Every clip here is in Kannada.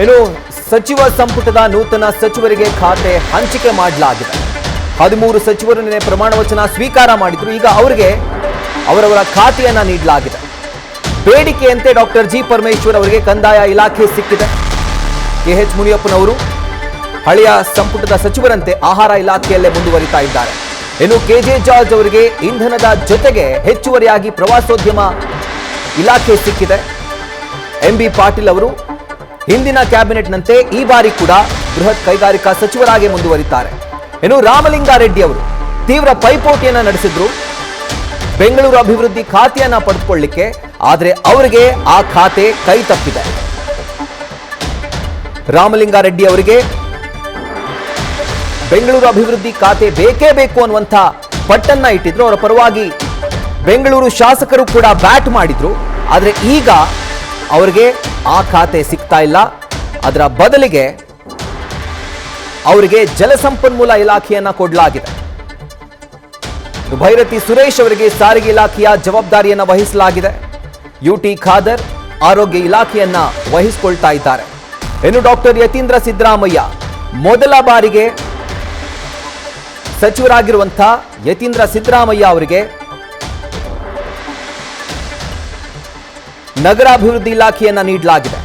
ಇನ್ನು ಸಚಿವ ಸಂಪುಟದ ನೂತನ ಸಚಿವರಿಗೆ ಖಾತೆ ಹಂಚಿಕೆ ಮಾಡಲಾಗಿದೆ. 13 ಸಚಿವರು ನಿನ್ನೆ ಪ್ರಮಾಣ ವಚನ ಸ್ವೀಕಾರ ಮಾಡಿದ್ರು. ಈಗ ಅವರಿಗೆ ಅವರವರ ಖಾತೆಯನ್ನ ನೀಡಲಾಗಿದೆ. ಬೇಡಿಕೆಯಂತೆ ಡಾಕ್ಟರ್ ಜಿ ಪರಮೇಶ್ವರ್ ಅವರಿಗೆ ಕಂದಾಯ ಇಲಾಖೆ ಸಿಕ್ಕಿದೆ. KH ಮುನಿಯಪ್ಪನವರು ಹಳೆಯ ಸಂಪುಟದ ಸಚಿವರಂತೆ ಆಹಾರ ಇಲಾಖೆಯಲ್ಲೇ ಮುಂದುವರಿತಾ ಇದ್ದಾರೆ. ಇನ್ನು KJ ಜಾರ್ಜ್ ಅವರಿಗೆ ಇಂಧನದ ಜೊತೆಗೆ ಹೆಚ್ಚುವರಿಯಾಗಿ ಪ್ರವಾಸೋದ್ಯಮ ಇಲಾಖೆ ಸಿಕ್ಕಿದೆ. MB ಪಾಟೀಲ್ ಅವರು ಹಿಂದಿನ ಕ್ಯಾಬಿನೆಟ್ನಂತೆ ಈ ಬಾರಿ ಕೂಡ ಬೃಹತ್ ಕೈಗಾರಿಕಾ ಸಚಿವರಾಗಿ ಮುಂದುವರಿತಾರೆ. ಇನ್ನು ರಾಮಲಿಂಗಾರೆಡ್ಡಿ ಅವರು ತೀವ್ರ ಪೈಪೋಟಿಯನ್ನ ನಡೆಸಿದ್ರು ಬೆಂಗಳೂರು ಅಭಿವೃದ್ಧಿ ಖಾತೆಯನ್ನ ಪಡೆದುಕೊಳ್ಳಲಿಕ್ಕೆ. ಆದರೆ ಅವರಿಗೆ ಆ ಖಾತೆ ಕೈ ತಪ್ಪಿದೆ. ರಾಮಲಿಂಗಾರೆಡ್ಡಿ ಅವರಿಗೆ ಬೆಂಗಳೂರು ಅಭಿವೃದ್ಧಿ ಖಾತೆ ಬೇಕೇ ಬೇಕು ಅನ್ನುವಂಥ ಪಟ್ಟನ್ನ ಇಟ್ಟಿದ್ರು. ಅವರ ಪರವಾಗಿ ಬೆಂಗಳೂರು ಶಾಸಕರು ಕೂಡ ಬ್ಯಾಟ್ ಮಾಡಿದ್ರು. ಆದರೆ ಈಗ ಅವರಿಗೆ ಆ ಖಾತೆ ಸಿಗ್ತಾ ಇಲ್ಲ. ಅದರ ಬದಲಿಗೆ ಅವರಿಗೆ ಜಲಸಂಪನ್ಮೂಲ ಇಲಾಖೆಯನ್ನ ಕೊಡಲಾಗಿದೆ. ಭೈರತಿ ಸುರೇಶ್ ಅವರಿಗೆ ಸಾರಿಗೆ ಇಲಾಖೆಯ ಜವಾಬ್ದಾರಿಯನ್ನ ವಹಿಸಲಾಗಿದೆ. UT ಖಾದರ್ ಆರೋಗ್ಯ ಇಲಾಖೆಯನ್ನ ವಹಿಸಿಕೊಳ್ತಾ ಇದ್ದಾರೆ. ಇನ್ನು ಡಾಕ್ಟರ್ ಯತೀಂದ್ರ ಸಿದ್ದರಾಮಯ್ಯ ಮೊದಲ ಬಾರಿಗೆ ಸಚಿವರಾಗಿರುವಂತಹ ಯತೀಂದ್ರ ಸಿದ್ದರಾಮಯ್ಯ ಅವರಿಗೆ ನಗರಾಭಿವೃದ್ಧಿ ಇಲಾಖೆಯನ್ನ ನೀಡಲಾಗಿದೆ.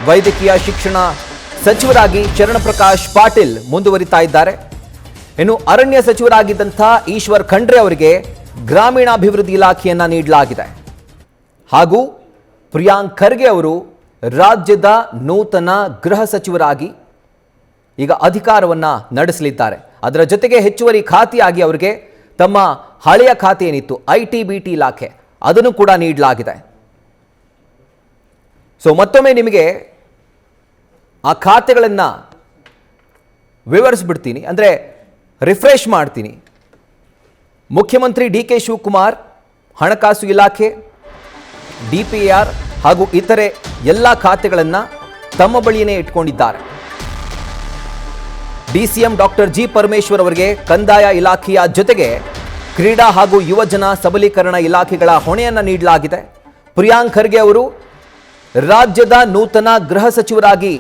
ವೈದ್ಯಕೀಯ ಶಿಕ್ಷಣ ಸಚಿವರಾಗಿ ಶರಣಪ್ರಕಾಶ್ ಪಾಟೀಲ್ ಮುಂದುವರಿತಾ ಇದ್ದಾರೆ. ಇನ್ನು ಅರಣ್ಯ ಸಚಿವರಾಗಿದ್ದಂತಹ ಈಶ್ವರ್ ಖಂಡ್ರೆ ಅವರಿಗೆ ಗ್ರಾಮೀಣಾಭಿವೃದ್ಧಿ ಇಲಾಖೆಯನ್ನ ನೀಡಲಾಗಿದೆ. ಹಾಗೂ ಪ್ರಿಯಾಂಕ್ ಖರ್ಗೆ ಅವರು ರಾಜ್ಯದ ನೂತನ ಗೃಹ ಸಚಿವರಾಗಿ ಈಗ ಅಧಿಕಾರವನ್ನ ನಡೆಸಲಿದ್ದಾರೆ. ಅದರ ಜೊತೆಗೆ ಹೆಚ್ಚುವರಿ ಖಾತೆಯಾಗಿ ಅವರಿಗೆ ತಮ್ಮ ಹಳೆಯ ಖಾತೆ ಏನಿತ್ತು IT-BT ಇಲಾಖೆ ಅದನ್ನು ಕೂಡ ನೀಡಲಾಗಿದೆ. ಸೊ ಮತ್ತೊಮ್ಮೆ ನಿಮಗೆ ಆ ಖಾತೆಗಳನ್ನು ವಿವರಿಸ್ಬಿಡ್ತೀನಿ, ಅಂದರೆ ರಿಫ್ರೆಶ್ ಮಾಡ್ತೀನಿ. ಮುಖ್ಯಮಂತ್ರಿ DK ಶಿವಕುಮಾರ್ ಹಣಕಾಸು ಇಲಾಖೆ, DPAR ಹಾಗೂ ಇತರೆ ಎಲ್ಲ ಖಾತೆಗಳನ್ನು ತಮ್ಮ ಬಳಿಯೇ ಇಟ್ಕೊಂಡಿದ್ದಾರೆ. DCM ಡಾಕ್ಟರ್ ಜಿ ಪರಮೇಶ್ವರ್ ಅವರಿಗೆ ಕಂದಾಯ ಇಲಾಖೆಯ ಜೊತೆಗೆ ಕ್ರೀಡಾ ಹಾಗೂ ಯುವಜನ ಸಬಲೀಕರಣ ಇಲಾಖೆಗಳ ಹೊಣೆಯನ್ನು ನೀಡಲಾಗಿದೆ. ಪ್ರಿಯಾಂಕ್ ಖರ್ಗೆ ಅವರು ರಾಜ್ಯದ ನೂತನ ಗೃಹ ಸಚಿವರಾಗಿ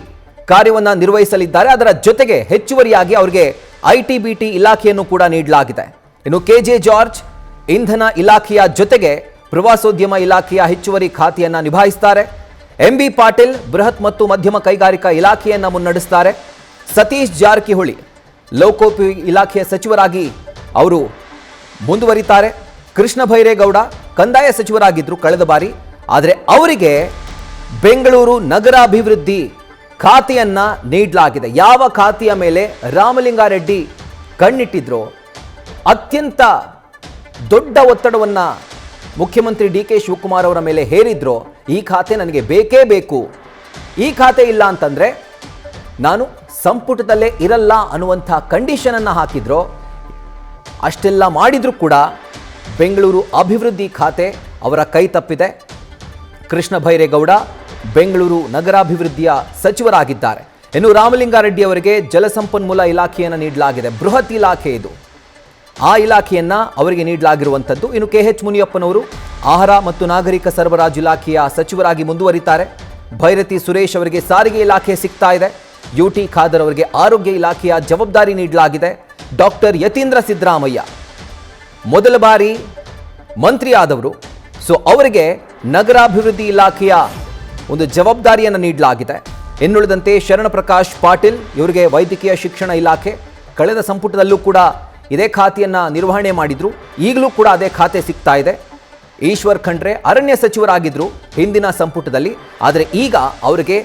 ಕಾರ್ಯವನ್ನು ನಿರ್ವಹಿಸಲಿದ್ದಾರೆ. ಅದರ ಜೊತೆಗೆ ಹೆಚ್ಚುವರಿಯಾಗಿ ಅವರಿಗೆ IT-BT ಇಲಾಖೆಯನ್ನು ಕೂಡ ನೀಡಲಾಗಿದೆ. ಇನ್ನು KJ ಜಾರ್ಜ್ ಇಂಧನ ಇಲಾಖೆಯ ಜೊತೆಗೆ ಪ್ರವಾಸೋದ್ಯಮ ಇಲಾಖೆಯ ಹೆಚ್ಚುವರಿ ಖಾತೆಯನ್ನು ನಿಭಾಯಿಸುತ್ತಾರೆ. MB ಪಾಟೀಲ್ ಬೃಹತ್ ಮತ್ತು ಮಧ್ಯಮ ಕೈಗಾರಿಕಾ ಇಲಾಖೆಯನ್ನು ಮುನ್ನಡೆಸುತ್ತಾರೆ. ಸತೀಶ್ ಜಾರಕಿಹೊಳಿ ಲೋಕೋಪಯೋಗಿ ಇಲಾಖೆಯ ಸಚಿವರಾಗಿ ಅವರು ಮುಂದುವರಿತಾರೆ. ಕೃಷ್ಣ ಬೈರೇಗೌಡ ಕಂದಾಯ ಸಚಿವರಾಗಿದ್ದರು ಕಳೆದ ಬಾರಿ. ಆದರೆ ಅವರಿಗೆ ಬೆಂಗಳೂರು ನಗರಾಭಿವೃದ್ಧಿ ಖಾತೆಯನ್ನ ನೀಡಲಾಗಿದೆ. ಯಾವ ಖಾತೆಯ ಮೇಲೆ ರಾಮಲಿಂಗಾರೆಡ್ಡಿ ಕಣ್ಣಿಟ್ಟಿದ್ರು, ಅತ್ಯಂತ ದೊಡ್ಡ ಒತ್ತಡವನ್ನ ಮುಖ್ಯಮಂತ್ರಿ DK ಶಿವಕುಮಾರ್ ಅವರ ಮೇಲೆ ಹೇರಿದ್ರು, ಈ ಖಾತೆ ನನಗೆ ಬೇಕೇ ಬೇಕು, ಈ ಖಾತೆ ಇಲ್ಲ ಅಂತಂದ್ರೆ ನಾನು ಸಂಪುಟದಲ್ಲೇ ಇರಲ್ಲ ಅನ್ನುವಂಥ ಕಂಡೀಷನ್ ಅನ್ನು ಹಾಕಿದ್ರು. ಅಷ್ಟೆಲ್ಲ ಮಾಡಿದ್ರು ಕೂಡ ಬೆಂಗಳೂರು ಅಭಿವೃದ್ಧಿ ಖಾತೆ ಅವರ ಕೈ ತಪ್ಪಿದೆ. ಕೃಷ್ಣ ಬೈರೇಗೌಡ ಬೆಂಗಳೂರು ನಗರಾಭಿವೃದ್ಧಿಯ ಸಚಿವರಾಗಿದ್ದಾರೆ. ಇನ್ನು ರಾಮಲಿಂಗಾರೆಡ್ಡಿ ಅವರಿಗೆ ಜಲಸಂಪನ್ಮೂಲ ಇಲಾಖೆಯನ್ನು ನೀಡಲಾಗಿದೆ. ಬೃಹತ್ ಇಲಾಖೆ ಇದು, ಆ ಇಲಾಖೆಯನ್ನ ಅವರಿಗೆ ನೀಡಲಾಗಿರುವಂಥದ್ದು. ಇನ್ನು KH ಮುನಿಯಪ್ಪನವರು ಆಹಾರ ಮತ್ತು ನಾಗರಿಕ ಸರಬರಾಜು ಇಲಾಖೆಯ ಸಚಿವರಾಗಿ ಮುಂದುವರಿತಾರೆ. ಭೈರತಿ ಸುರೇಶ್ ಅವರಿಗೆ ಸಾರಿಗೆ ಇಲಾಖೆ ಸಿಗ್ತಾ ಇದೆ. UT ಖಾದರ್ ಅವರಿಗೆ ಆರೋಗ್ಯ ಇಲಾಖೆಯ ಜವಾಬ್ದಾರಿ ನೀಡಲಾಗಿದೆ. ಡಾಕ್ಟರ್ ಯತೀಂದ್ರ ಸಿದ್ದರಾಮಯ್ಯ ಮೊದಲ ಬಾರಿ ಮಂತ್ರಿ ಆದವರು, ಸೊ ಅವರಿಗೆ ನಗರಾಭಿವೃದ್ಧಿ ಇಲಾಖೆಯ ಒಂದು ಜವಾಬ್ದಾರಿಯನ್ನು ನೀಡಲಾಗಿದೆ. ಇನ್ನುಳಿದಂತೆ ಶರಣಪ್ರಕಾಶ್ ಪಾಟೀಲ್ ಇವರಿಗೆ ವೈದ್ಯಕೀಯ ಶಿಕ್ಷಣ ಇಲಾಖೆ, ಕಳೆದ ಸಂಪುಟದಲ್ಲೂ ಕೂಡ ಇದೇ ಖಾತೆಯನ್ನು ನಿರ್ವಹಣೆ ಮಾಡಿದ್ರು, ಈಗಲೂ ಕೂಡ ಅದೇ ಖಾತೆ ಸಿಗ್ತಾ ಇದೆ. ಈಶ್ವರ್ ಖಂಡ್ರೆ ಅರಣ್ಯ ಸಚಿವರಾಗಿದ್ದರು ಹಿಂದಿನ ಸಂಪುಟದಲ್ಲಿ, ಆದರೆ ಈಗ ಅವರಿಗೆ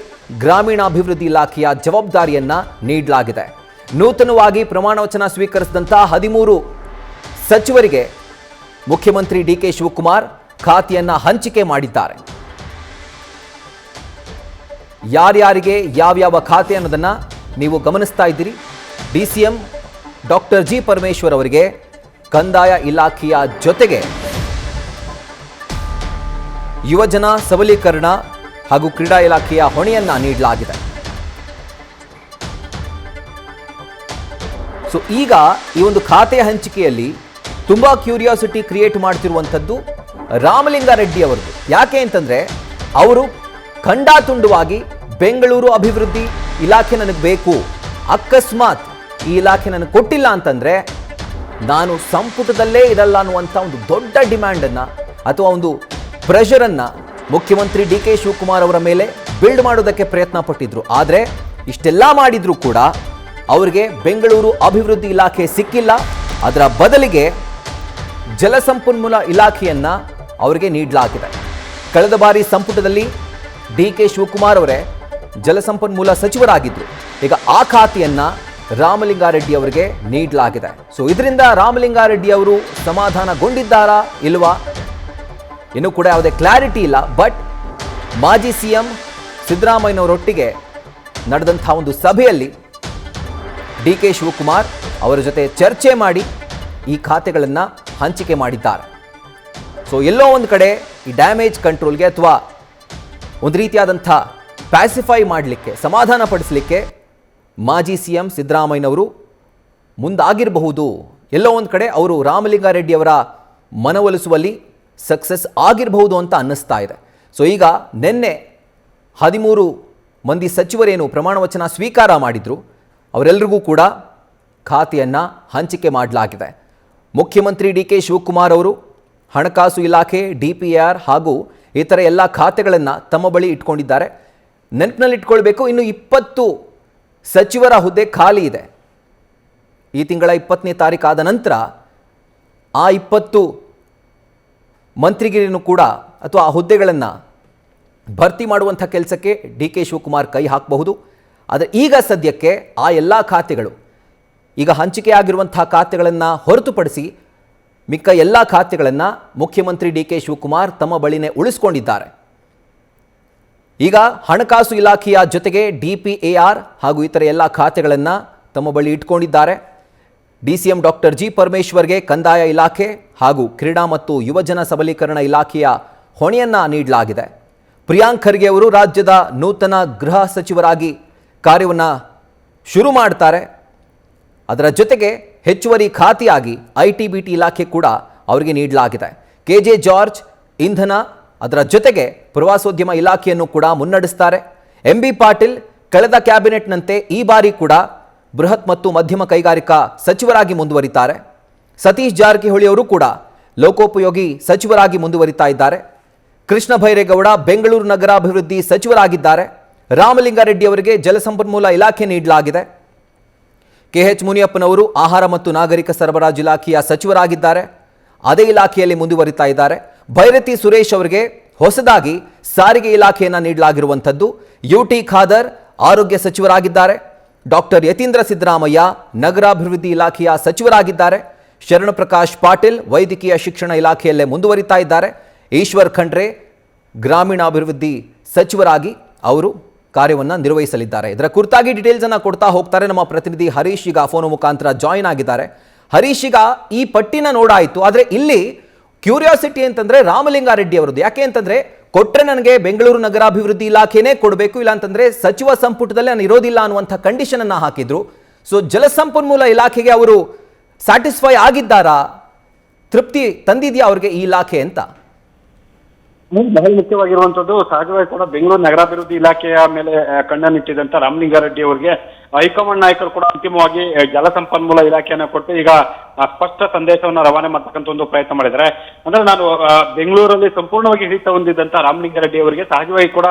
ಗ್ರಾಮೀಣಾಭಿವೃದ್ಧಿ ಇಲಾಖೆಯ ಜವಾಬ್ದಾರಿಯನ್ನ ನೀಡಲಾಗಿದೆ. ನೂತನವಾಗಿ ಪ್ರಮಾಣ ವಚನ ಸ್ವೀಕರಿಸಿದಂತಹ 13 ಸಚಿವರಿಗೆ ಮುಖ್ಯಮಂತ್ರಿ DK ಶಿವಕುಮಾರ್ ಖಾತೆಯನ್ನ ಹಂಚಿಕೆ ಮಾಡಿದ್ದಾರೆ. ಯಾರ್ಯಾರಿಗೆ ಯಾವ್ಯಾವ ಖಾತೆ ಅನ್ನೋದನ್ನ ನೀವು ಗಮನಿಸ್ತಾ ಇದ್ದೀರಿ. DCM ಡಾಕ್ಟರ್ ಜಿ ಪರಮೇಶ್ವರ್ ಅವರಿಗೆ ಕಂದಾಯ ಇಲಾಖೆಯ ಜೊತೆಗೆ ಯುವಜನ ಸಬಲೀಕರಣ ಹಾಗೂ ಕ್ರೀಡಾ ಇಲಾಖೆಯ ಹೊಣೆಯನ್ನ ನೀಡಲಾಗಿದೆ. ಸೊ ಈಗ ಈ ಒಂದು ಖಾತೆ ಹಂಚಿಕೆಯಲ್ಲಿ ತುಂಬಾ ಕ್ಯೂರಿಯಾಸಿಟಿ ಕ್ರಿಯೇಟ್ ಮಾಡ್ತಿರುವಂಥದ್ದು ರಾಮಲಿಂಗಾರೆಡ್ಡಿ ಅವರದು. ಯಾಕೆ ಅಂತಂದ್ರೆ ಅವರು ಖಂಡಾತುಂಡವಾಗಿ ಬೆಂಗಳೂರು ಅಭಿವೃದ್ಧಿ ಇಲಾಖೆ ನನಗೆ ಬೇಕು, ಅಕಸ್ಮಾತ್ ಈ ಇಲಾಖೆ ನನಗೆ ಕೊಟ್ಟಿಲ್ಲ ಅಂತಂದ್ರೆ ನಾನು ಸಂಪುಟದಲ್ಲೇ ಇರಲ್ಲ ಅನ್ನುವಂಥ ಒಂದು ದೊಡ್ಡ ಡಿಮ್ಯಾಂಡನ್ನು ಅಥವಾ ಒಂದು ಪ್ರೆಷರನ್ನು ಮುಖ್ಯಮಂತ್ರಿ ಡಿ ಕೆ ಶಿವಕುಮಾರ್ ಅವರ ಮೇಲೆ ಬಿಲ್ಡ್ ಮಾಡೋದಕ್ಕೆ ಪ್ರಯತ್ನ ಪಟ್ಟಿದ್ರು. ಆದರೆ ಇಷ್ಟೆಲ್ಲ ಮಾಡಿದ್ರು ಕೂಡ ಅವರಿಗೆ ಬೆಂಗಳೂರು ಅಭಿವೃದ್ಧಿ ಇಲಾಖೆ ಸಿಕ್ಕಿಲ್ಲ. ಅದರ ಬದಲಿಗೆ ಜಲಸಂಪನ್ಮೂಲ ಇಲಾಖೆಯನ್ನ ಅವರಿಗೆ ನೀಡಲಾಗಿದೆ. ಕಳೆದ ಬಾರಿ ಸಂಪುಟದಲ್ಲಿ ಡಿ ಕೆ ಶಿವಕುಮಾರ್ ಅವರೇ ಜಲಸಂಪನ್ಮೂಲ ಸಚಿವರಾಗಿದ್ದರು. ಈಗ ಆ ಖಾತೆಯನ್ನ ರಾಮಲಿಂಗಾರೆಡ್ಡಿ ಅವರಿಗೆ ನೀಡಲಾಗಿದೆ. ಸೊ ಇದರಿಂದ ರಾಮಲಿಂಗಾರೆಡ್ಡಿ ಅವರು ಸಮಾಧಾನಗೊಂಡಿದ್ದಾರಾ ಇಲ್ವಾ ಇನ್ನೂ ಕೂಡ ಯಾವುದೇ ಕ್ಲಾರಿಟಿ ಇಲ್ಲ. ಬಟ್ ಮಾಜಿ ಸಿಎಂ ಸಿದ್ದರಾಮಯ್ಯನವರೊಟ್ಟಿಗೆ ನಡೆದಂಥ ಒಂದು ಸಭೆಯಲ್ಲಿ ಡಿ ಕೆ ಶಿವಕುಮಾರ್ ಅವರ ಜೊತೆ ಚರ್ಚೆ ಮಾಡಿ ಈ ಖಾತೆಗಳನ್ನು ಹಂಚಿಕೆ ಮಾಡಿದ್ದಾರೆ. ಸೊ ಎಲ್ಲೋ ಒಂದು ಕಡೆ ಈ ಡ್ಯಾಮೇಜ್ ಕಂಟ್ರೋಲ್ಗೆ ಅಥವಾ ಒಂದು ರೀತಿಯಾದಂಥ ಪ್ಯಾಸಿಫೈ ಮಾಡಲಿಕ್ಕೆ, ಸಮಾಧಾನ ಪಡಿಸಲಿಕ್ಕೆ ಮಾಜಿ ಸಿಎಂ ಸಿದ್ದರಾಮಯ್ಯನವರು ಮುಂದಾಗಿರಬಹುದು. ಎಲ್ಲೋ ಒಂದು ಕಡೆ ಅವರು ರಾಮಲಿಂಗಾರೆಡ್ಡಿ ಅವರ ಮನವೊಲಿಸುವಲ್ಲಿ ಸಕ್ಸಸ್ ಆಗಿರಬಹುದು ಅಂತ ಅನ್ನಿಸ್ತಾ ಇದೆ. ಸೊ ಈಗ ನಿನ್ನೆ 13 ಮಂದಿ ಸಚಿವರೇನು ಪ್ರಮಾಣ ವಚನ ಸ್ವೀಕಾರ ಮಾಡಿದ್ರು ಅವರೆಲ್ಲರಿಗೂ ಕೂಡ ಖಾತೆಯನ್ನು ಹಂಚಿಕೆ ಮಾಡಲಾಗಿದೆ. ಮುಖ್ಯಮಂತ್ರಿ ಡಿ ಕೆ ಶಿವಕುಮಾರ್ ಅವರು ಹಣಕಾಸು ಇಲಾಖೆ, DPR ಹಾಗೂ ಇತರ ಎಲ್ಲ ಖಾತೆಗಳನ್ನು ತಮ್ಮ ಬಳಿ ಇಟ್ಕೊಂಡಿದ್ದಾರೆ. ನೆನಪಿನಲ್ಲಿ ಇಟ್ಕೊಳ್ಬೇಕು, ಇನ್ನು 20 ಸಚಿವರ ಹುದ್ದೆ ಖಾಲಿ ಇದೆ. ಈ ತಿಂಗಳ 20ನೇ ತಾರೀಕು ಆದ ನಂತರ ಆ 20 ಮಂತ್ರಿಗಿರಿನೂ ಕೂಡ ಅಥವಾ ಆ ಹುದ್ದೆಗಳನ್ನು ಭರ್ತಿ ಮಾಡುವಂಥ ಕೆಲಸಕ್ಕೆ ಡಿ ಕೆ ಶಿವಕುಮಾರ್ ಕೈ ಹಾಕಬಹುದು. ಆದರೆ ಈಗ ಸದ್ಯಕ್ಕೆ ಆ ಎಲ್ಲ ಖಾತೆಗಳು, ಈಗ ಹಂಚಿಕೆಯಾಗಿರುವಂಥ ಖಾತೆಗಳನ್ನು ಹೊರತುಪಡಿಸಿ ಮಿಕ್ಕ ಎಲ್ಲ ಖಾತೆಗಳನ್ನು ಮುಖ್ಯಮಂತ್ರಿ ಡಿ ಕೆ ಶಿವಕುಮಾರ್ ತಮ್ಮ ಬಳಿನೇ ಉಳಿಸ್ಕೊಂಡಿದ್ದಾರೆ. ಈಗ ಹಣಕಾಸು ಇಲಾಖೆಯ ಜೊತೆಗೆ DPAR ಹಾಗೂ ಇತರ ಎಲ್ಲ ಖಾತೆಗಳನ್ನು ತಮ್ಮ ಬಳಿ ಇಟ್ಕೊಂಡಿದ್ದಾರೆ. DCM ಡಾಕ್ಟರ್ ಜಿ ಪರಮೇಶ್ವರ್ಗೆ ಕಂದಾಯ ಇಲಾಖೆ ಹಾಗೂ ಕ್ರೀಡಾ ಮತ್ತು ಯುವಜನ ಸಬಲೀಕರಣ ಇಲಾಖೆಯ ಹೊಣೆಯನ್ನು ನೀಡಲಾಗಿದೆ. ಪ್ರಿಯಾಂಕ್ ಖರ್ಗೆ ಅವರು ರಾಜ್ಯದ ನೂತನ ಗೃಹ ಸಚಿವರಾಗಿ ಕಾರ್ಯವನ್ನು ಶುರು ಮಾಡ್ತಾರೆ. ಅದರ ಜೊತೆಗೆ ಹೆಚ್ಚುವರಿ ಖಾತೆಯಾಗಿ IT-BT ಇಲಾಖೆ ಕೂಡ ಅವರಿಗೆ ನೀಡಲಾಗಿದೆ. KJ ಜಾರ್ಜ್ ಇಂಧನ, ಅದರ ಜೊತೆಗೆ ಪ್ರವಾಸೋದ್ಯಮ ಇಲಾಖೆಯನ್ನು ಕೂಡ ಮುನ್ನಡೆಸ್ತಾರೆ. MB ಪಾಟೀಲ್ ಕಳೆದ ಕ್ಯಾಬಿನೆಟ್ನಂತೆ ಈ ಬಾರಿ ಕೂಡ ಬೃಹತ್ ಮತ್ತು ಮಧ್ಯಮ ಕೈಗಾರಿಕಾ ಸಚಿವರಾಗಿ ಮುಂದುವರಿತಾರೆ. ಸತೀಶ್ ಜಾರಕಿಹೊಳಿ ಅವರು ಕೂಡ ಲೋಕೋಪಯೋಗಿ ಸಚಿವರಾಗಿ ಮುಂದುವರಿತಾ ಇದ್ದಾರೆ. ಕೃಷ್ಣ ಬೈರೇಗೌಡ ಬೆಂಗಳೂರು ನಗರಾಭಿವೃದ್ಧಿ ಸಚಿವರಾಗಿದ್ದಾರೆ. ರಾಮಲಿಂಗಾರೆಡ್ಡಿ ಅವರಿಗೆ ಜಲಸಂಪನ್ಮೂಲ ಇಲಾಖೆ ನೀಡಲಾಗಿದೆ. KH ಮುನಿಯಪ್ಪನವರು ಆಹಾರ ಮತ್ತು ನಾಗರಿಕ ಸರಬರಾಜು ಇಲಾಖೆಯ ಸಚಿವರಾಗಿದ್ದಾರೆ. ಅದೇ ಇಲಾಖೆಯಲ್ಲಿ ಮುಂದುವರಿತಾ ಇದ್ದಾರೆ. ಭೈರತಿ ಸುರೇಶ್ ಅವರಿಗೆ ಹೊಸದಾಗಿ ಸಾರಿಗೆ ಇಲಾಖೆಯನ್ನು ನೀಡಲಾಗಿರುವಂಥದ್ದು. UT ಖಾದರ್ ಆರೋಗ್ಯ ಸಚಿವರಾಗಿದ್ದಾರೆ. ಡಾಕ್ಟರ್ ಯತೀಂದ್ರ ಸಿದ್ದರಾಮಯ್ಯ ನಗರಾಭಿವೃದ್ಧಿ ಇಲಾಖೆಯ ಸಚಿವರಾಗಿದ್ದಾರೆ. ಶರಣಪ್ರಕಾಶ್ ಪಾಟೀಲ್ ವೈದ್ಯಕೀಯ ಶಿಕ್ಷಣ ಇಲಾಖೆಯಲ್ಲೇ ಮುಂದುವರಿತಾ ಇದ್ದಾರೆ. ಈಶ್ವರ್ ಖಂಡ್ರೆ ಗ್ರಾಮೀಣಾಭಿವೃದ್ಧಿ ಸಚಿವರಾಗಿ ಅವರು ಕಾರ್ಯವನ್ನು ನಿರ್ವಹಿಸಲಿದ್ದಾರೆ. ಇದರ ಕುರಿತಾಗಿ ಡೀಟೇಲ್ಸ್ ಅನ್ನು ಕೊಡ್ತಾ ಹೋಗ್ತಾರೆ ನಮ್ಮ ಪ್ರತಿನಿಧಿ ಹರೀಶ್. ಈಗ ಫೋನ್ ಮುಖಾಂತರ ಜಾಯಿನ್ ಆಗಿದ್ದಾರೆ. ಹರೀಶ್, ಈಗ ಈ ಪಟ್ಟಿನ ನೋಡಾಯಿತು, ಆದರೆ ಇಲ್ಲಿ ಕ್ಯೂರಿಯಾಸಿಟಿ ಅಂತಂದ್ರೆ ರಾಮಲಿಂಗಾರೆಡ್ಡಿ ಅವರದ್ದು. ಯಾಕೆ ಅಂತಂದ್ರೆ ಕೊಟ್ರೆ ನನಗೆ ಬೆಂಗಳೂರು ನಗರಾಭಿವೃದ್ಧಿ ಇಲಾಖೆನೇ ಕೊಡಬೇಕು, ಇಲ್ಲ ಅಂತಂದ್ರೆ ಸಚಿವ ಸಂಪುಟದಲ್ಲಿ ನಾನು ಇರೋದಿಲ್ಲ ಅನ್ನುವಂಥ ಕಂಡೀಷನ್ ಅನ್ನ ಹಾಕಿದ್ರು. ಸೊ ಜಲಸಂಪನ್ಮೂಲ ಇಲಾಖೆಗೆ ಅವರು ಸ್ಯಾಟಿಸ್ಫೈ ಆಗಿದ್ದಾರಾ, ತೃಪ್ತಿ ತಂದಿದೆಯಾ ಅವ್ರಿಗೆ ಈ ಇಲಾಖೆ ಅಂತ? ಬಹಳ ಮುಖ್ಯವಾಗಿರುವಂತದ್ದು ಸಹಜವಾಗಿ ಕೂಡ ಬೆಂಗಳೂರು ನಗರಾಭಿವೃದ್ಧಿ ಇಲಾಖೆಯ ಮೇಲೆ ಕಣ್ಣನ್ನಿಟ್ಟಿದಂತ ರಾಮಲಿಂಗಾರೆಡ್ಡಿ ಅವರಿಗೆ ಹೈಕಮಾಂಡ್ ನಾಯಕರು ಕೂಡ ಅಂತಿಮವಾಗಿ ಜಲಸಂಪನ್ಮೂಲ ಇಲಾಖೆಯನ್ನ ಕೊಟ್ಟು ಈಗ ಸ್ಪಷ್ಟ ಸಂದೇಶವನ್ನ ರವಾನೆ ಮಾಡ್ತಕ್ಕಂಥ ಒಂದು ಪ್ರಯತ್ನ ಮಾಡಿದ್ದಾರೆ. ಅಂದ್ರೆ ನಾನು ಬೆಂಗಳೂರಲ್ಲಿ ಸಂಪೂರ್ಣವಾಗಿ ಹಿಡಿತ ಹೊಂದಿದ್ದಂತ ರಾಮಲಿಂಗಾರೆಡ್ಡಿ ಅವರಿಗೆ ಸಹಜವಾಗಿ ಕೂಡ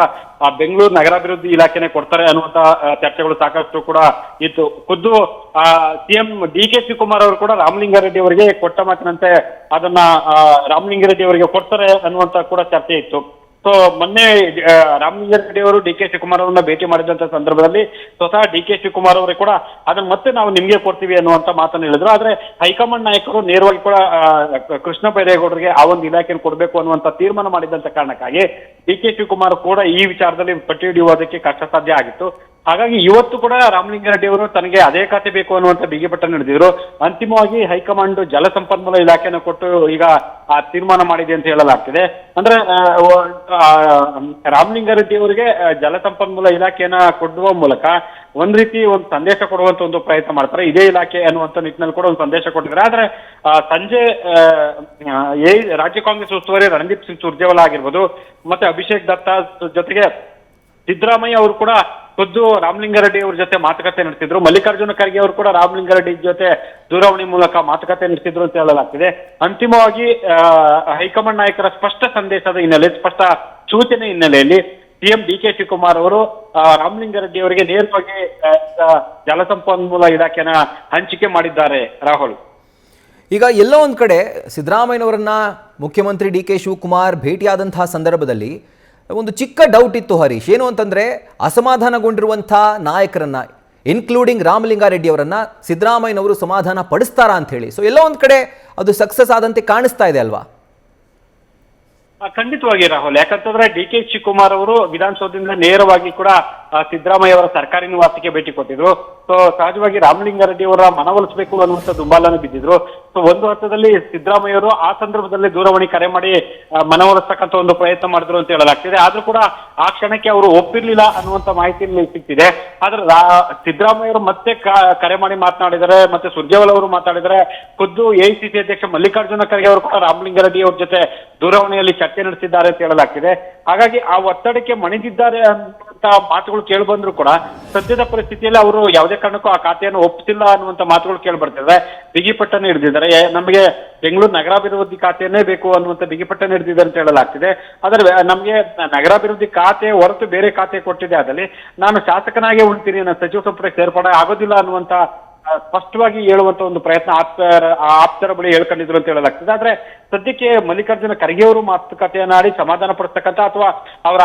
ಬೆಂಗಳೂರು ನಗರಾಭಿವೃದ್ಧಿ ಇಲಾಖೆನೆ ಕೊಡ್ತಾರೆ ಅನ್ನುವಂತ ಚರ್ಚೆಗಳು ಸಾಕಷ್ಟು ಕೂಡ ಇತ್ತು. ಖುದ್ದು CM DK ಶಿವಕುಮಾರ್ ಅವರು ಕೂಡ ರಾಮಲಿಂಗಾರೆಡ್ಡಿ ಅವರಿಗೆ ಕೊಟ್ಟ ಮಾತಿನಂತೆ ಅದನ್ನ ರಾಮಲಿಂಗಾರೆಡ್ಡಿ ಅವರಿಗೆ ಕೊಡ್ತಾರೆ ಅನ್ನುವಂತ ಕೂಡ ಚರ್ಚೆ ಇತ್ತು. ಸೊ ಮೊನ್ನೆ ರಾಮಲಿಂಗಾರೆಡ್ಡಿ ಅವರು DK ಶಿವಕುಮಾರ್ ಅವರನ್ನ ಭೇಟಿ ಮಾಡಿದಂತ ಸಂದರ್ಭದಲ್ಲಿ ಸ್ವತಃ DK ಶಿವಕುಮಾರ್ ಅವರು ಕೂಡ ಅದನ್ನ ಮತ್ತೆ ನಾವು ನಿಮ್ಗೆ ಕೊಡ್ತೀವಿ ಅನ್ನುವಂತ ಮಾತನ್ನು ಹೇಳಿದ್ರು. ಆದ್ರೆ ಹೈಕಮಾಂಡ್ ನಾಯಕರು ನೇರವಾಗಿ ಕೂಡ ಕೃಷ್ಣ ಬೈರೇಗೌಡರಿಗೆ ಆ ಒಂದು ಇಲಾಖೆಯನ್ನು ಕೊಡಬೇಕು ಅನ್ನುವಂತ ತೀರ್ಮಾನ ಮಾಡಿದಂತ ಕಾರಣಕ್ಕಾಗಿ DK ಶಿವಕುಮಾರ್ ಕೂಡ ಈ ವಿಚಾರದಲ್ಲಿ ಪಟ್ಟಿ ಹಿಡಿಯುವುದಕ್ಕೆ ಕಷ್ಟ ಸಾಧ್ಯ ಆಗಿತ್ತು. ಹಾಗಾಗಿ ಇವತ್ತು ಕೂಡ ರಾಮಲಿಂಗಾರೆಡ್ಡಿ ಅವರು ತನಗೆ ಅದೇ ಖಾತೆ ಬೇಕು ಅನ್ನುವಂತ ಬಿಗಿಪಟ್ಟ ನಡೆದಿದ್ರು. ಅಂತಿಮವಾಗಿ ಹೈಕಮಾಂಡ್ ಜಲಸಂಪನ್ಮೂಲ ಇಲಾಖೆಯನ್ನು ಕೊಟ್ಟು ಈಗ ಆ ತೀರ್ಮಾನ ಮಾಡಿದೆ ಅಂತ ಹೇಳಲಾಗ್ತಿದೆ. ಅಂದ್ರೆ ರಾಮಲಿಂಗಾರೆಡ್ಡಿ ಅವರಿಗೆ ಜಲಸಂಪನ್ಮೂಲ ಇಲಾಖೆಯನ್ನ ಕೊಡುವ ಮೂಲಕ ಒಂದ್ ರೀತಿ ಒಂದು ಸಂದೇಶ ಕೊಡುವಂತ ಒಂದು ಪ್ರಯತ್ನ ಮಾಡ್ತಾರೆ. ಇದೇ ಇಲಾಖೆ ಅನ್ನುವಂತ ನಿಟ್ಟಿನಲ್ಲಿ ಕೂಡ ಒಂದು ಸಂದೇಶ ಕೊಟ್ಟಿದ್ದಾರೆ. ಆದ್ರೆ ಸಂಜೆ ರಾಜ್ಯ ಕಾಂಗ್ರೆಸ್ ಉಸ್ತುವಾರಿ ರಣದೀಪ್ ಸಿಂಗ್ ಸುರ್ಜೇವಾಲಾ ಆಗಿರ್ಬೋದು, ಮತ್ತೆ ಅಭಿಷೇಕ್ ದತ್ತಾ ಜೊತೆಗೆ ಸಿದ್ದರಾಮಯ್ಯ ಅವರು ಕೂಡ ಖುದ್ದು ರಾಮಲಿಂಗಾರೆಡ್ಡಿ ಅವ್ರ ಜೊತೆ ಮಾತುಕತೆ ನಡೆಸಿದ್ರು. ಮಲ್ಲಿಕಾರ್ಜುನ ಖರ್ಗೆ ಅವರು ಕೂಡ ರಾಮಲಿಂಗಾರೆಡ್ಡಿ ಜೊತೆ ದೂರವಾಣಿ ಮೂಲಕ ಮಾತುಕತೆ ನಡೆಸಿದ್ರು ಅಂತ ಹೇಳಲಾಗ್ತಿದೆ. ಅಂತಿಮವಾಗಿ ಹೈಕಮಾಂಡ್ ನಾಯಕರ ಸ್ಪಷ್ಟ ಸಂದೇಶದ ಹಿನ್ನೆಲೆ, ಸ್ಪಷ್ಟ ಸೂಚನೆ ಹಿನ್ನೆಲೆಯಲ್ಲಿ ಸಿಎಂ ಡಿ.ಕೆ. ಶಿವಕುಮಾರ್ ಅವರು ರಾಮಲಿಂಗಾರೆಡ್ಡಿ ಅವರಿಗೆ ನೇರವಾಗಿ ಜಲಸಂಪನ್ಮೂಲ ಇಲಾಖೆನ ಹಂಚಿಕೆ ಮಾಡಿದ್ದಾರೆ. ರಾಹುಲ್, ಈಗ ಎಲ್ಲೋ ಒಂದು ಕಡೆ ಸಿದ್ದರಾಮಯ್ಯನವರನ್ನ ಮುಖ್ಯಮಂತ್ರಿ ಡಿ.ಕೆ. ಶಿವಕುಮಾರ್ ಭೇಟಿಯಾದಂತಹ ಸಂದರ್ಭದಲ್ಲಿ ಒಂದು ಚಿಕ್ಕ ಡೌಟ್ ಇತ್ತು ಹರೀಶ್. ಏನು ಅಂತಂದರೆ, ಅಸಮಾಧಾನಗೊಂಡಿರುವಂಥ ನಾಯಕರನ್ನ ಇನ್ಕ್ಲೂಡಿಂಗ್ ರಾಮಲಿಂಗಾರೆಡ್ಡಿ ಅವರನ್ನ ಸಿದ್ದರಾಮಯ್ಯನವರು ಸಮಾಧಾನ ಪಡಿಸ್ತಾರಾ ಅಂತ ಹೇಳಿ. ಸೊ ಎಲ್ಲೋ ಒಂದು ಕಡೆ ಅದು ಸಕ್ಸಸ್ ಆದಂತೆ ಕಾಣಿಸ್ತಾ ಇದೆ ಅಲ್ವಾ? ಖಂಡಿತವಾಗಿ ರಾಹುಲ್, ಯಾಕಂತಂದ್ರೆ ಡಿ.ಕೆ. ಶಿವಕುಮಾರ್ ಅವರು ವಿಧಾನಸೌಧದಿಂದ ನೇರವಾಗಿ ಕೂಡ ಸಿದ್ದರಾಮಯ್ಯ ಅವರ ಸರ್ಕಾರಿ ನಿವಾಸಕ್ಕೆ ಭೇಟಿ ಕೊಟ್ಟಿದ್ರು. ಸೊ ಸಹಜವಾಗಿ ರಾಮಲಿಂಗಾರೆಡ್ಡಿ ಅವರ ಮನವೊಲಿಸಬೇಕು ಅನ್ನುವಂಥ ದುಂಬಾಲನ್ನು ಬಿದ್ದಿದ್ರು. ಸೊ ಒಂದು ಅರ್ಥದಲ್ಲಿ ಸಿದ್ದರಾಮಯ್ಯ ಅವರು ಆ ಸಂದರ್ಭದಲ್ಲಿ ದೂರವಾಣಿ ಕರೆ ಮಾಡಿ ಮನವೊಲಿಸ್ತಕ್ಕಂಥ ಒಂದು ಪ್ರಯತ್ನ ಮಾಡಿದ್ರು ಅಂತ ಹೇಳಲಾಗ್ತಿದೆ. ಆದ್ರೂ ಕೂಡ ಆ ಕ್ಷಣಕ್ಕೆ ಅವರು ಒಪ್ಪಿರ್ಲಿಲ್ಲ ಅನ್ನುವಂಥ ಮಾಹಿತಿ ಸಿಗ್ತಿದೆ. ಆದ್ರೆ ಸಿದ್ದರಾಮಯ್ಯ ಅವರು ಮತ್ತೆ ಕರೆ ಮಾಡಿ ಮಾತನಾಡಿದರೆ, ಮತ್ತೆ ಸುರ್ಜೇವಾಲಾ ಅವರು ಮಾತಾಡಿದರೆ, ಖುದ್ದು ಎಐಸಿಸಿ ಅಧ್ಯಕ್ಷ ಮಲ್ಲಿಕಾರ್ಜುನ ಖರ್ಗೆ ಅವರು ಕೂಡ ರಾಮಲಿಂಗಾರೆಡ್ಡಿ ಅವ್ರ ಜೊತೆ ದೂರವಾಣಿಯಲ್ಲಿ ಚರ್ಚೆ ನಡೆಸಿದ್ದಾರೆ ಅಂತ ಹೇಳಲಾಗ್ತಿದೆ. ಹಾಗಾಗಿ ಆ ಒತ್ತಡಕ್ಕೆ ಮಣಿದಿದ್ದಾರೆ ಅಂತ ಮಾತುಗಳು ಕೇಳಿ ಬಂದ್ರು ಕೂಡ ಸದ್ಯದ ಪರಿಸ್ಥಿತಿಯಲ್ಲಿ ಅವರು ಯಾವುದೇ ಕಾರಣಕ್ಕೂ ಆ ಖಾತೆಯನ್ನು ಒಪ್ಪಿಸಿಲ್ಲ ಅನ್ನುವಂತ ಮಾತುಗಳು ಕೇಳಿ ಬರ್ತಿದ್ದಾರೆ. ಬಿಗಿಪಟ್ಟನ್ನು ಹಿಡಿದಿದ್ದಾರೆ. ನಮಗೆ ಬೆಂಗಳೂರು ನಗರಾಭಿವೃದ್ಧಿ ಖಾತೆಯನ್ನೇ ಬೇಕು ಅನ್ನುವಂತ ಬಿಗಿಪಟ್ಟನ್ನು ಹಿಡಿದಿದ್ದಾರೆ ಅಂತ ಹೇಳಲಾಗ್ತಿದೆ. ಆದ್ರೆ ನಮಗೆ ನಗರಾಭಿವೃದ್ಧಿ ಖಾತೆ ಹೊರತು ಬೇರೆ ಖಾತೆ ಕೊಟ್ಟಿದೆ, ಅದಲ್ಲಿ ನಾನು ಶಾಸಕನಾಗೆ ಉಳ್ತೀನಿ, ನಾನು ಸಚಿವ ಸಂಪುಟಕ್ಕೆ ಸೇರ್ಪಡೆ ಆಗೋದಿಲ್ಲ ಅನ್ನುವಂತ ಸ್ಪಷ್ಟವಾಗಿ ಹೇಳುವಂತ ಒಂದು ಪ್ರಯತ್ನ ಆಪ್ತರ ಬಳಿ ಹೇಳ್ಕೊಂಡಿದ್ರು ಅಂತ ಹೇಳಲಾಗ್ತದೆ. ಆದ್ರೆ ಸದ್ಯಕ್ಕೆ ಮಲ್ಲಿಕಾರ್ಜುನ ಖರ್ಗೆ ಅವರು ಮಾತುಕತೆಯನ್ನಾಡಿ ಸಮಾಧಾನ ಪಡಿಸ್ತಕ್ಕಂಥ ಅಥವಾ ಅವರ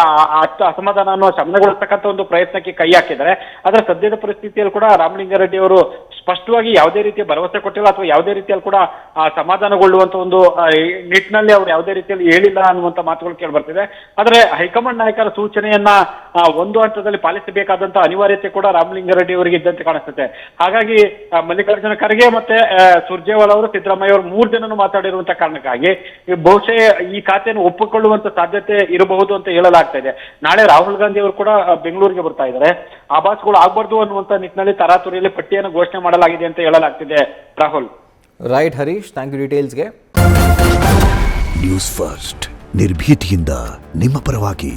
ಅಸಮಾಧಾನವನ್ನು ಶಮನಗೊಳಿಸ್ತಕ್ಕಂಥ ಒಂದು ಪ್ರಯತ್ನಕ್ಕೆ ಕೈ ಹಾಕಿದ್ದಾರೆ. ಆದ್ರೆ ಸದ್ಯದ ಪರಿಸ್ಥಿತಿಯಲ್ಲಿ ಕೂಡ ರಾಮಲಿಂಗಾರೆಡ್ಡಿ ಅವರು ಸ್ಪಷ್ಟವಾಗಿ ಯಾವುದೇ ರೀತಿಯ ಭರವಸೆ ಕೊಟ್ಟಿಲ್ಲ ಅಥವಾ ಯಾವುದೇ ರೀತಿಯಲ್ಲಿ ಕೂಡ ಸಮಾಧಾನಗೊಳ್ಳುವಂತ ಒಂದು ನಿಟ್ಟಿನಲ್ಲಿ ಅವರು ಯಾವುದೇ ರೀತಿಯಲ್ಲಿ ಹೇಳಿಲ್ಲ ಅನ್ನುವಂತ ಮಾತುಗಳು ಕೇಳಿ ಬರ್ತಿದೆ. ಆದ್ರೆ ಹೈಕಮಾಂಡ್ ನಾಯಕರ ಸೂಚನೆಯನ್ನ ಒಂದು ಹಂತದಲ್ಲಿ ಪಾಲಿಸಬೇಕಾದಂತ ಅನಿವಾರ್ಯತೆ ಕೂಡ ರಾಮಲಿಂಗಾರೆಡ್ಡಿ ಅವರಿಗೆ ಇದ್ದಂತೆ ಕಾಣಿಸುತ್ತೆ. ಹಾಗಾಗಿ ಮಲ್ಲಿಕಾರ್ಜುನ ಖರ್ಗೆ ಮತ್ತೆ ಸುರ್ಜೇವಾಲಾ ಅವರು, ಸಿದ್ದರಾಮಯ್ಯ ಅವರು 3 ಜನನು ಮಾತಾಡಿರುವಂತ ಕಾರಣಕ್ಕಾಗಿ ಬಹುಶಃ ಈ ಖಾತೆಯನ್ನು ಒಪ್ಪಿಕೊಳ್ಳುವಂತ ಸಾಧ್ಯತೆ ಇರಬಹುದು ಅಂತ ಹೇಳಲಾಗ್ತಾ ಇದೆ. ನಾಳೆ ರಾಹುಲ್ ಗಾಂಧಿ ಅವರು ಕೂಡ ಬೆಂಗಳೂರಿಗೆ ಬರ್ತಾ ಇದ್ದಾರೆ. ಆಭಾಸಗಳು ಆಗ್ಬಾರ್ದು ಅನ್ನುವಂತ ನಿಟ್ಟಿನಲ್ಲಿ ತರಾತುರಿಯಲ್ಲಿ ಪಟ್ಟಿಯನ್ನು ಘೋಷಣೆ ಮಾಡಲಾಗಿದೆ ಅಂತ ಹೇಳಲಾಗ್ತಿದೆ. Rahul, right Harish, thank you ಡೀಟೇಲ್ಸ್ಗೆ. ನ್ಯೂಸ್ ಫಸ್ಟ್ ನಿರ್ಭೀತಿಯಿಂದ ನಿಮ್ಮ ಪರವಾಗಿ.